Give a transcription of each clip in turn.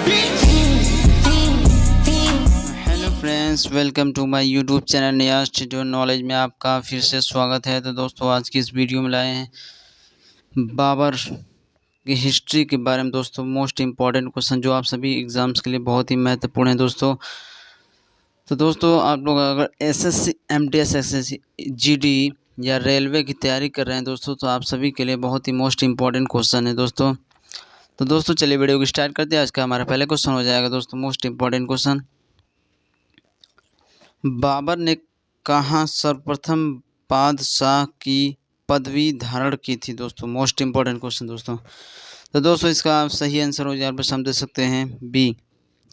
Hello friends, welcome to my YouTube channel Niyaz studio knowledge में आपका फिर से स्वागत है। तो दोस्तों, आज की इस वीडियो में लाए हैं बाबर की हिस्ट्री के बारे में। दोस्तों, मोस्ट इम्पॉर्टेंट क्वेश्चन जो आप सभी एग्ज़ाम्स के लिए बहुत ही महत्वपूर्ण है दोस्तों। तो दोस्तों, आप लोग अगर एसएससी, एमटीएस, एसएससी, जीडी या रेलवे की तैयारी कर रहे हैं दोस्तों, तो आप सभी के लिए बहुत ही मोस्ट इम्पॉर्टेंट क्वेश्चन है दोस्तों। तो दोस्तों, चलिए वीडियो को स्टार्ट करते हैं। आज का हमारा पहला क्वेश्चन हो जाएगा दोस्तों, मोस्ट इम्पॉर्टेंट क्वेश्चन। बाबर ने कहाँ सर्वप्रथम बादशाह की पदवी धारण की थी दोस्तों? मोस्ट इम्पॉर्टेंट क्वेश्चन दोस्तों। तो दोस्तों, इसका सही आंसर हो जाए, आप समझ सकते हैं बी,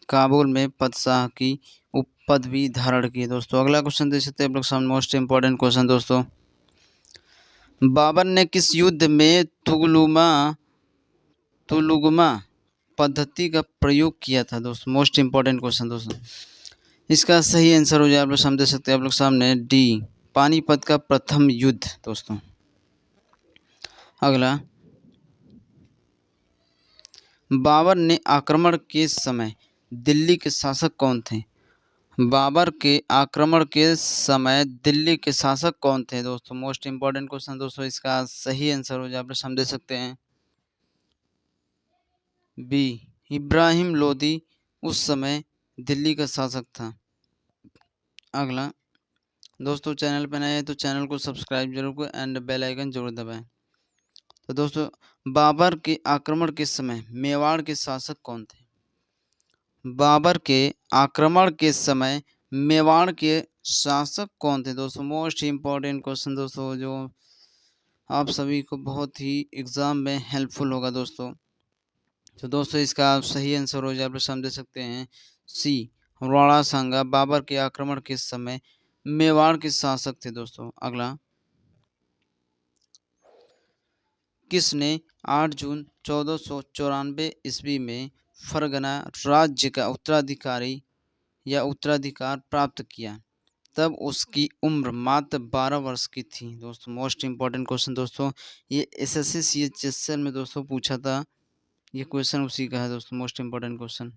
काबुल में बादशाह की पदवी धारण की दोस्तों। अगला क्वेश्चन देख सकते हैं आप लोग सामने, मोस्ट इम्पॉर्टेंट क्वेश्चन दोस्तों। बाबर ने किस युद्ध में तुलुगमा पद्धति का प्रयोग किया था दोस्तों? मोस्ट इम्पॉर्टेंट क्वेश्चन दोस्तों। इसका सही आंसर हो जाए, आप लोग समझ सकते हैं आप लोग सामने डी, पानीपत का प्रथम युद्ध दोस्तों। अगला, बाबर ने आक्रमण के समय दिल्ली के शासक कौन थे? बाबर के आक्रमण के समय दिल्ली के शासक कौन थे दोस्तों? मोस्ट इम्पॉर्टेंट क्वेश्चन दोस्तों। इसका सही आंसर हो जाए, आप लोग समझ सकते हैं बी, इब्राहिम लोदी उस समय दिल्ली का शासक था। अगला दोस्तों, चैनल पर नए हैं तो चैनल को सब्सक्राइब जरूर करें एंड बेल आइकन जरूर दबाएं। तो दोस्तों, बाबर के आक्रमण के समय मेवाड़ के शासक कौन थे? बाबर के आक्रमण के समय मेवाड़ के शासक कौन थे दोस्तों? मोस्ट इम्पॉर्टेंट क्वेश्चन दोस्तों, जो आप सभी को बहुत ही एग्जाम में हेल्पफुल होगा दोस्तों। तो दोस्तों, इसका सही आंसर हो जाए, आप समझ सकते हैं सी, राणा सांगा बाबर के आक्रमण के समय मेवाड़ के शासक थे दोस्तों। अगला, किसने 8 जून 1494 ईस्वी में फरगना राज्य का उत्तराधिकार प्राप्त किया? तब उसकी उम्र मात्र 12 वर्ष की थी दोस्तों। मोस्ट इम्पॉर्टेंट क्वेश्चन दोस्तों, ये एसएससी सीएचएसएल में दोस्तों पूछा था, ये क्वेश्चन उसी का है दोस्तों, मोस्ट इम्पॉर्टेंट क्वेश्चन।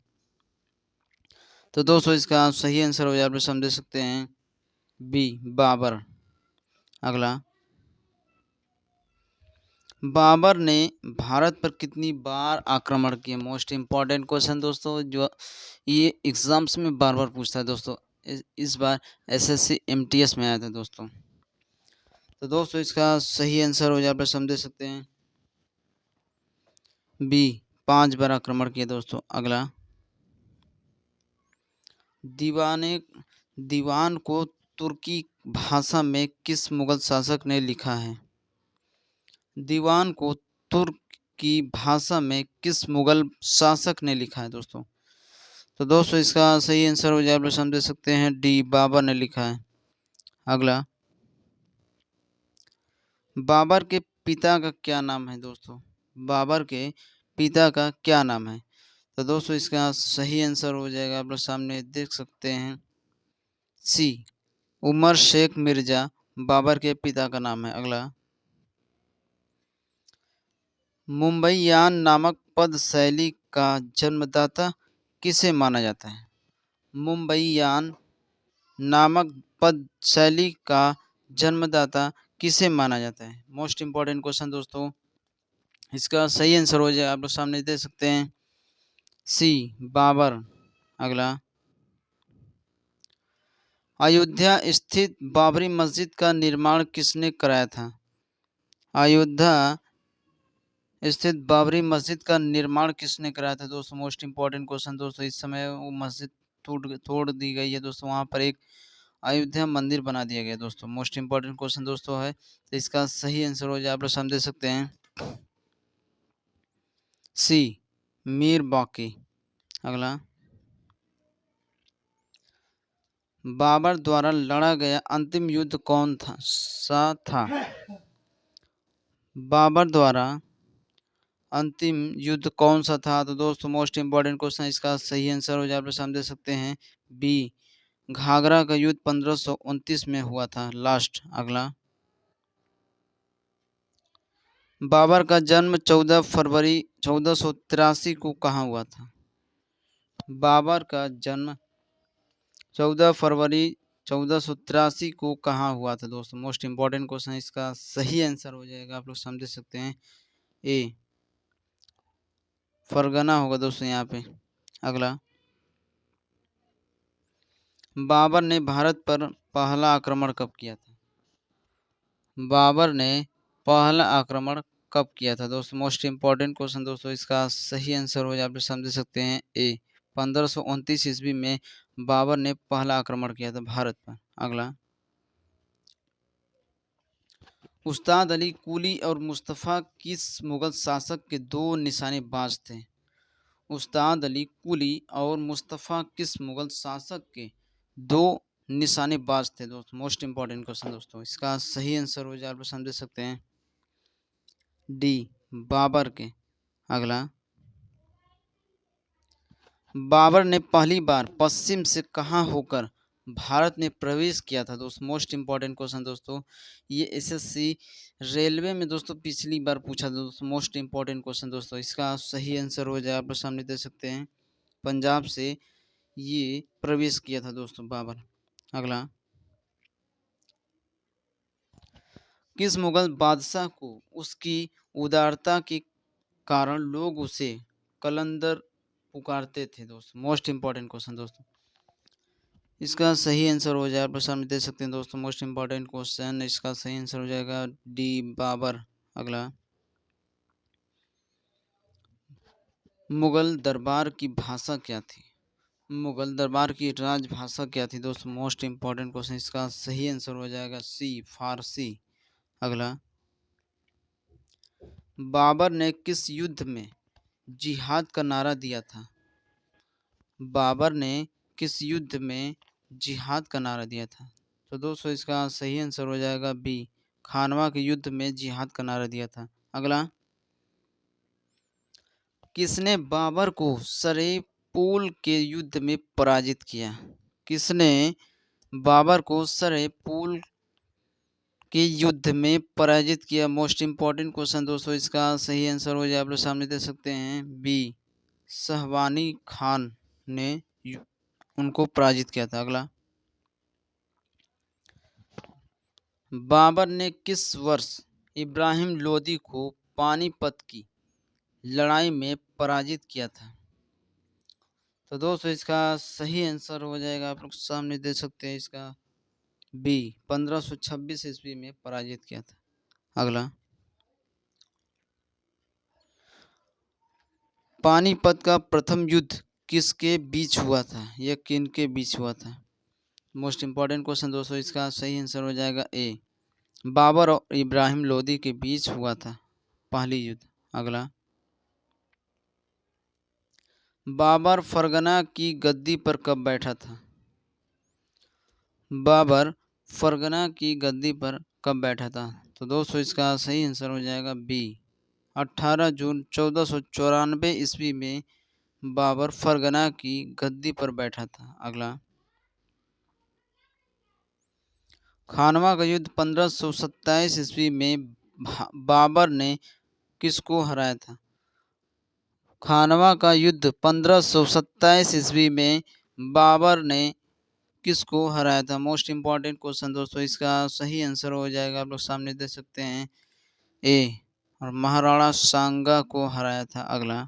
तो दोस्तों, इसका सही आंसर हो जाए, आप समझ सकते हैं बी, बाबर। अगला, बाबर ने भारत पर कितनी बार आक्रमण किए? मोस्ट इम्पॉर्टेंट क्वेश्चन दोस्तों, जो ये एग्जाम्स में बार बार पूछता है दोस्तों। इस बार एसएससी एमटीएस में आया था दोस्तों। तो दोस्तों, इसका सही आंसर हो जाए, आप समझ सकते हैं बी, 5 बार आक्रमण किए दोस्तों। अगला, दीवान को तुर्की भाषा में किस मुगल शासक ने लिखा है? दीवान को तुर्क की भाषा में किस मुगल शासक ने लिखा है दोस्तों? तो दोस्तों, इसका सही आंसर हो जाए, आप समझ सकते हैं डी, बाबर ने लिखा है। अगला, बाबर के पिता का क्या नाम है दोस्तों? बाबर के पिता का क्या नाम है? तो दोस्तों, इसका सही आंसर हो जाएगा, आप लोग सामने देख सकते हैं सी, उमर शेख मिर्जा बाबर के पिता का नाम है। अगला, मुंबईयान नामक पद शैली का जन्मदाता किसे माना जाता है? मुंबईयान नामक पद शैली का जन्मदाता किसे माना जाता है? मोस्ट इम्पॉर्टेंट क्वेश्चन दोस्तों। इसका सही आंसर हो जाए, आप लोग सामने देख सकते हैं सी, बाबर। अगला, अयोध्या स्थित बाबरी मस्जिद का निर्माण किसने कराया था? अयोध्या स्थित बाबरी मस्जिद का निर्माण किसने कराया था दोस्तों? मोस्ट इम्पॉर्टेंट क्वेश्चन दोस्तों। इस समय वो मस्जिद तोड़ दी गई है दोस्तों, वहाँ पर एक अयोध्या मंदिर बना दिया गया दोस्तों। मोस्ट इम्पॉर्टेंट क्वेश्चन दोस्तों है, तो इसका सही आंसर हो जाए, आप लोग समझ सकते हैं सी, मीर बाकी। अगला, बाबर द्वारा लड़ा गया अंतिम युद्ध कौन सा था? बाबर द्वारा अंतिम युद्ध कौन सा था? तो दोस्तों, मोस्ट इम्पॉर्टेंट क्वेश्चन, इसका सही आंसर हो जाए, आप समझ सकते हैं बी, घाघरा का युद्ध 1529 में हुआ था लास्ट। अगला, बाबर का जन्म 14 फरवरी 1483 को कहाँ हुआ था? बाबर का जन्म 14 फरवरी 1483 को कहाँ हुआ था दोस्तों? मोस्ट इंपॉर्टेंट क्वेश्चन है, इसका सही आंसर हो जाएगा, आप लोग समझ सकते हैं, ए फरगना होगा दोस्तों यहाँ पे। अगला, बाबर ने भारत पर पहला आक्रमण कब किया था? बाबर ने पहला आक्रमण कब किया था दोस्तों? मोस्ट इंपॉर्टेंट क्वेश्चन दोस्तों, इसका सही आंसर हो जाए, आप समझ सकते हैं, ए 1529 ईस्वी में बाबर ने पहला आक्रमण किया था भारत पर। अगला, उस्ताद अली कुली और मुस्तफ़ा किस मुगल शासक के दो निशानेबाज थे? उस्ताद अली कुली और मुस्तफ़ा किस मुगल शासक के दो निशानेबाज थे दोस्तों? मोस्ट इंपॉर्टेंट क्वेश्चन दोस्तों, इसका सही आंसर हो जाए, आप समझ सकते हैं, डी बाबर के। अगला, बाबर ने पहली बार पश्चिम से कहाँ होकर भारत में प्रवेश किया था दोस्तों? मोस्ट इंपॉर्टेंट क्वेश्चन दोस्तों, ये एसएससी रेलवे में दोस्तों पिछली बार पूछा था दोस्तों। मोस्ट इंपॉर्टेंट क्वेश्चन दोस्तों, इसका सही आंसर हो जाए, आप सामने दे सकते हैं, पंजाब से ये प्रवेश किया था दोस्तों बाबर। अगला, किस मुगल बादशाह को उसकी उदारता के कारण लोग उसे कलंदर पुकारते थे दोस्तों? मोस्ट इंपॉर्टेंट क्वेश्चन दोस्तों, इसका सही आंसर हो जाए, आप सामने दे सकते हैं दोस्तों, मोस्ट इंपॉर्टेंट क्वेश्चन, इसका सही आंसर हो जाएगा डी बाबर। अगला, मुगल दरबार की भाषा क्या थी? मुगल दरबार की राजभाषा क्या थी दोस्तों? मोस्ट इंपॉर्टेंट क्वेश्चन, इसका सही आंसर हो जाएगा सी फारसी। अगला, बाबर ने किस युद्ध में जिहाद का नारा दिया था? बाबर ने किस युद्ध में जिहाद का नारा दिया था? तो दोस्तों, इसका सही आंसर हो जाएगा बी खानवा के युद्ध में जिहाद का नारा दिया था। अगला, किसने बाबर को सरेपोल के युद्ध में पराजित किया? किसने बाबर को सरेपोल के युद्ध में पराजित किया? मोस्ट इंपॉर्टेंट क्वेश्चन दोस्तों, इसका सही आंसर हो जाए, आप लोग सामने दे सकते हैं, बी सहवानी खान ने उनको पराजित किया था। अगला, बाबर ने किस वर्ष इब्राहिम लोदी को पानीपत की लड़ाई में पराजित किया था? तो दोस्तों, इसका सही आंसर हो जाएगा, आप लोग सामने दे सकते हैं, इसका बी 1526 ईस्वी में पराजित किया था। अगला, पानीपत का प्रथम युद्ध किसके बीच हुआ था? यह किन के बीच हुआ था? मोस्ट इंपॉर्टेंट क्वेश्चन दोस्तों, इसका सही आंसर हो जाएगा ए बाबर और इब्राहिम लोदी के बीच हुआ था पहली युद्ध। अगला, बाबर फरगना की गद्दी पर कब बैठा था? बाबर फरगना की गद्दी पर कब बैठा था? तो दोस्तों, इसका सही आंसर हो जाएगा बी 18 जून 1494 ईस्वी में बाबर फरगना की गद्दी पर बैठा था। अगला, खानवा का युद्ध 1527 ईस्वी में बाबर ने किसको हराया था? खानवा का युद्ध 1527 ईस्वी में बाबर ने किसको हराया था? मोस्ट इंपॉर्टेंट क्वेश्चन दोस्तों, इसका सही आंसर हो जाएगा, आप लोग सामने देख सकते हैं, ए और महाराणा सांगा को हराया था। अगला,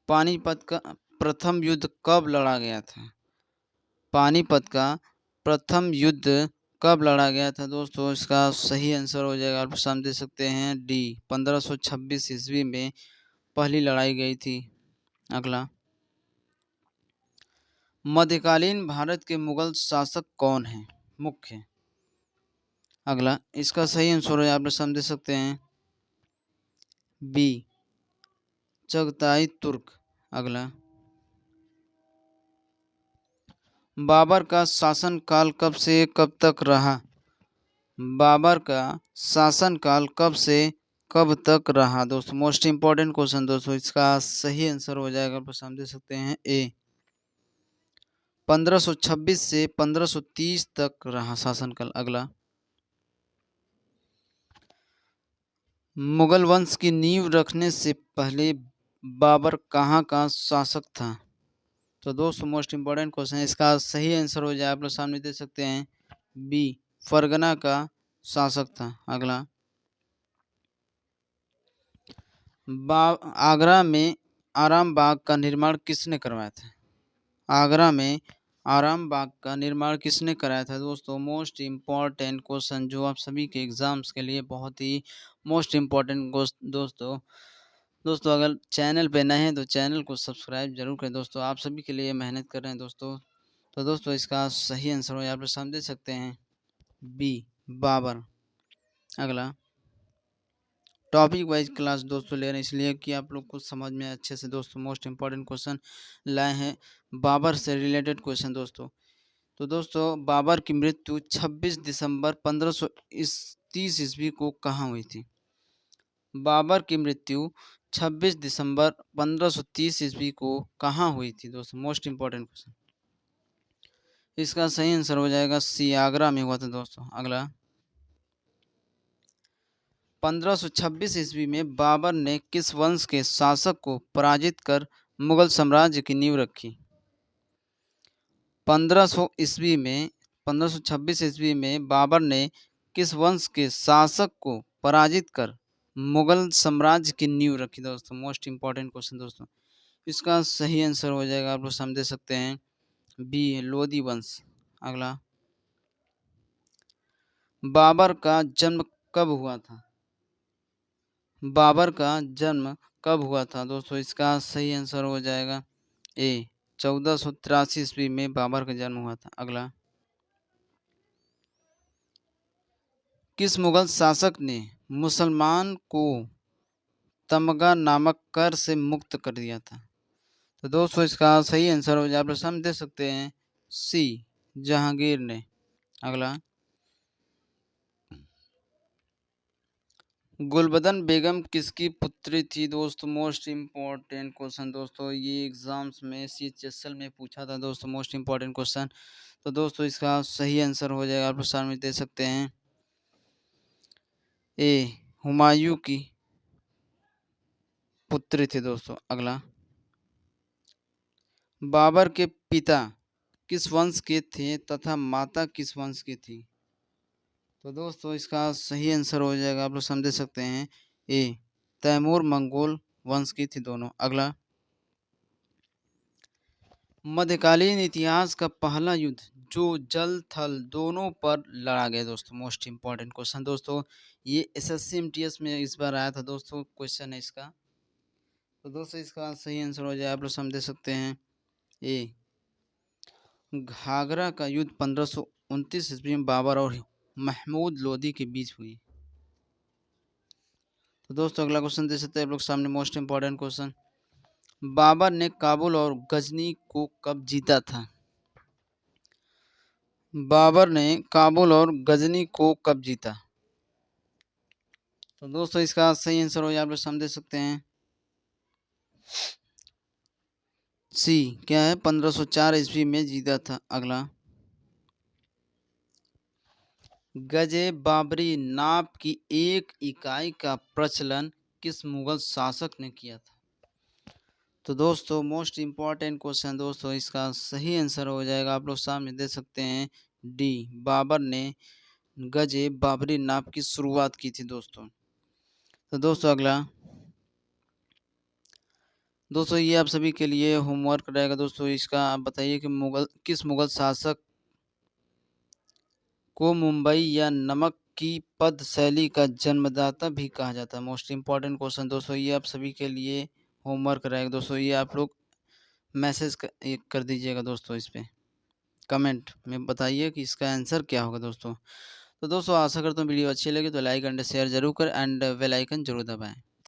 पानीपत का प्रथम युद्ध कब लड़ा गया था? पानीपत का प्रथम युद्ध कब लड़ा गया था दोस्तों? इसका सही आंसर हो जाएगा, आप समझ सकते हैं, डी 1526 ईस्वी में पहली लड़ाई गई थी। अगला, मध्यकालीन भारत के मुगल शासक कौन हैं? मुख्य। अगला, इसका सही आंसर है, आप समझ सकते हैं, बी चगताई तुर्क। अगला, बाबर का शासनकाल कब से कब तक रहा? बाबर का शासनकाल कब से कब तक रहा दोस्तों? मोस्ट इंपॉर्टेंट क्वेश्चन दोस्तों, इसका सही आंसर हो जाएगा, आप समझ सकते हैं, ए 1526 से 1530 तक रहा शासनकाल। अगला, मुगल वंश की नींव रखने से पहले बाबर कहाँ का शासक था? तो दोस्तों मोस्ट इम्पोर्टेंट क्वेश्चन है, इसका सही आंसर हो जाए आप लोग सामने दे सकते हैं बी, फरगना का शासक था। अगला, आगरा में आराम बाग का निर्माण किसने करवाया था? आगरा में आराम बाग का निर्माण किसने कराया था? दोस्तों मोस्ट इम्पॉर्टेंट क्वेश्चन जो आप सभी के एग्जाम्स के लिए बहुत ही मोस्ट इम्पॉर्टेंट दोस्तों अगर चैनल पे नए हैं तो चैनल को सब्सक्राइब जरूर करें। दोस्तों आप सभी के लिए मेहनत कर रहे हैं दोस्तों। तो दोस्तों इसका सही आंसर हो आप लोग समझ सकते हैं बी, बाबर। अगला, टॉपिक वाइज क्लास दोस्तों ले रहे हैं इसलिए कि आप लोग को समझ में अच्छे से दोस्तों मोस्ट इम्पॉर्टेंट क्वेश्चन लाए हैं बाबर से रिलेटेड क्वेश्चन दोस्तों। तो दोस्तों बाबर की मृत्यु 26 दिसंबर 1530 ईस्वी को कहाँ हुई थी? बाबर की मृत्यु 26 दिसंबर 1530 ईस्वी को कहाँ हुई थी? दोस्तों मोस्ट इम्पॉर्टेंट क्वेश्चन, इसका सही आंसर हो जाएगा सी, आगरा में हुआ था दोस्तों। अगला, 1526 ईस्वी में बाबर ने किस वंश के शासक को पराजित कर मुगल साम्राज्य की नींव रखी? 1526 ईस्वी में बाबर ने किस वंश के शासक को पराजित कर मुगल साम्राज्य की नींव रखी? दोस्तों मोस्ट इम्पॉर्टेंट क्वेश्चन दोस्तों, इसका सही आंसर हो जाएगा आप लोग समझ सकते हैं बी, लोदी वंश। अगला, बाबर का जन्म कब हुआ था? बाबर का जन्म कब हुआ था? दोस्तों इसका सही आंसर हो जाएगा ए, 1483 ईस्वी में बाबर का जन्म हुआ था। अगला, किस मुगल शासक ने मुसलमान को तमगा नामक कर से मुक्त कर दिया था? तो दोस्तों इसका सही आंसर हो जाए आप लोग समझ दे सकते हैं सी, जहांगीर ने। अगला, गुलबदन बेगम किसकी पुत्री थी? दोस्तों मोस्ट इम्पॉर्टेंट क्वेश्चन दोस्तों, ये एग्जाम्स में CHSL में पूछा था दोस्तों मोस्ट इम्पॉर्टेंट क्वेश्चन। तो दोस्तों इसका सही आंसर हो जाएगा आप लोग सामने दे सकते हैं ए, हुमायूं की पुत्री थी दोस्तों। अगला, बाबर के पिता किस वंश के थे तथा माता किस वंश की थी? तो दोस्तों इसका सही आंसर हो जाएगा आप लोग समझ सकते हैं ए, तैमूर मंगोल वंश की थी दोनों। अगला, मध्यकालीन इतिहास का पहला युद्ध जो जल थल दोनों पर लड़ा गया दोस्तों, मोस्ट इम्पॉर्टेंट क्वेश्चन दोस्तों, ये SSC MTS में इस बार आया था दोस्तों क्वेश्चन है इसका। तो दोस्तों इसका सही आंसर हो जाए आप लोग समझ सकते हैं ए, घाघरा का युद्ध 1529 ईस्वी में बाबर और महमूद लोदी के बीच हुई। तो दोस्तों अगला क्वेश्चन दे सकते हैं आप लोग सामने मोस्ट इम्पॉर्टेंट क्वेश्चन, बाबर ने काबुल और गजनी को कब जीता था? बाबर ने काबुल और गजनी को कब जीता? तो दोस्तों इसका सही आंसर हो आप लोग समझ सकते हैं सी, क्या है, 1504 ईस्वी में जीता था। अगला, गजे बाबरी नाप की एक इकाई का प्रचलन किस मुगल शासक ने किया था? तो दोस्तों मोस्ट इम्पॉर्टेंट क्वेश्चन दोस्तों, इसका सही आंसर हो जाएगा आप लोग सामने दे सकते हैं डी, बाबर ने गजे बाबरी नाप की शुरुआत की थी दोस्तों। तो दोस्तों अगला, दोस्तों ये आप सभी के लिए होमवर्क रहेगा दोस्तों, इसका आप बताइए कि किस मुगल शासक को मुंबई या नमक की पद शैली का जन्मदाता भी कहा जाता है? मोस्ट इम्पॉर्टेंट क्वेश्चन दोस्तों, ये आप सभी के लिए होमवर्क रहेगा दोस्तों, ये आप लोग मैसेज कर दीजिएगा दोस्तों, इस पर कमेंट में बताइए कि इसका आंसर क्या होगा दोस्तों। तो दोस्तों आशा करता हूँ वीडियो अच्छी लगी तो लाइक एंड शेयर जरूर करें एंड बेल आइकन जरूर दबाएं।